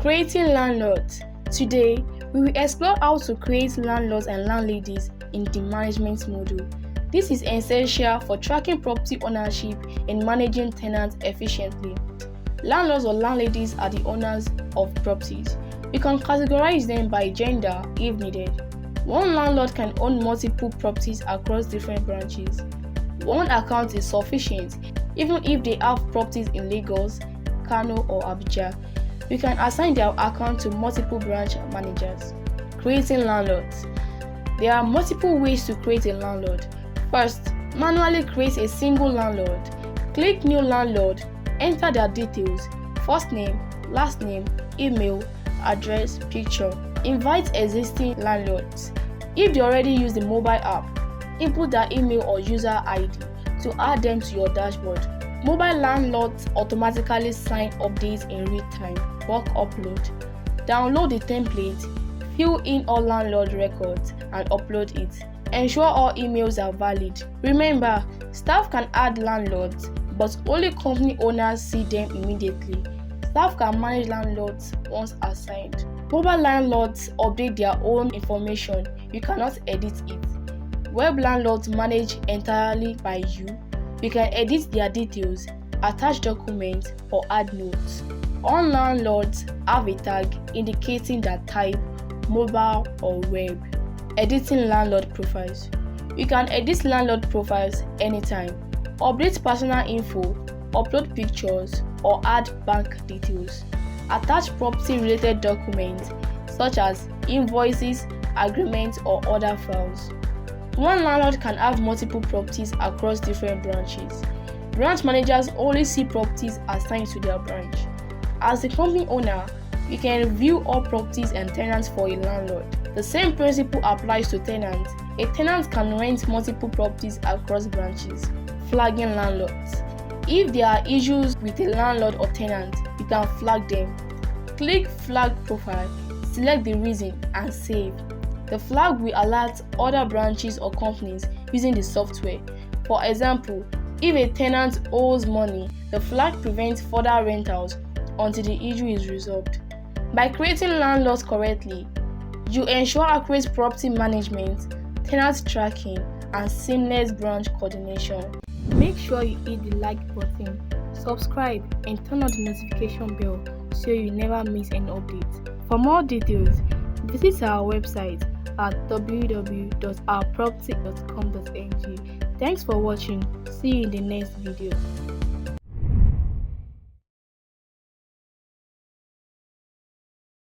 Creating landlords. Today, we will explore how to create landlords and landladies in the management module. This is essential for tracking property ownership and managing tenants efficiently. Landlords or landladies are the owners of properties. We can categorize them by gender if needed. One landlord can own multiple properties across different branches. One account is sufficient even if they have properties in Lagos, Kano, or Abuja. We can assign their account to multiple branch managers. Creating landlords. There are multiple ways to create a landlord. First, manually create a single landlord. Click New Landlord, enter their details, first name, last name, email, address, picture. Invite existing landlords. If they already use the mobile app, input their email or user ID to add them to your dashboard. Mobile landlords automatically sign updates in real time. Bulk upload. Download the template, fill in all landlord records and upload it. Ensure all emails are valid. Remember, staff can add landlords, but only company owners see them immediately. Staff can manage landlords once assigned. Mobile landlords update their own information. You cannot edit it. Web landlords manage entirely by you. You can edit their details, attach documents, or add notes. All landlords have a tag indicating their type, mobile or web. Editing landlord profiles. You can edit landlord profiles anytime. Update personal info, upload pictures, or add bank details. Attach property-related documents such as invoices, agreements, or other files. One landlord can have multiple properties across different branches. Branch managers only see properties assigned to their branch. As the company owner, you can review all properties and tenants for a landlord. The same principle applies to tenants. A tenant can rent multiple properties across branches. Flagging landlords. If there are issues with a landlord or tenant, you can flag them. Click Flag Profile, select the reason, and save. The flag will alert other branches or companies using the software. For example, if a tenant owes money, the flag prevents further rentals until the issue is resolved. By creating landlords correctly, you ensure accurate property management, tenant tracking, and seamless branch coordination. Make sure you hit the like button, subscribe, and turn on the notification bell so you never miss an update. For more details, visit our website at www.ourproperty.com.ng. Thanks for watching. See you in the next video.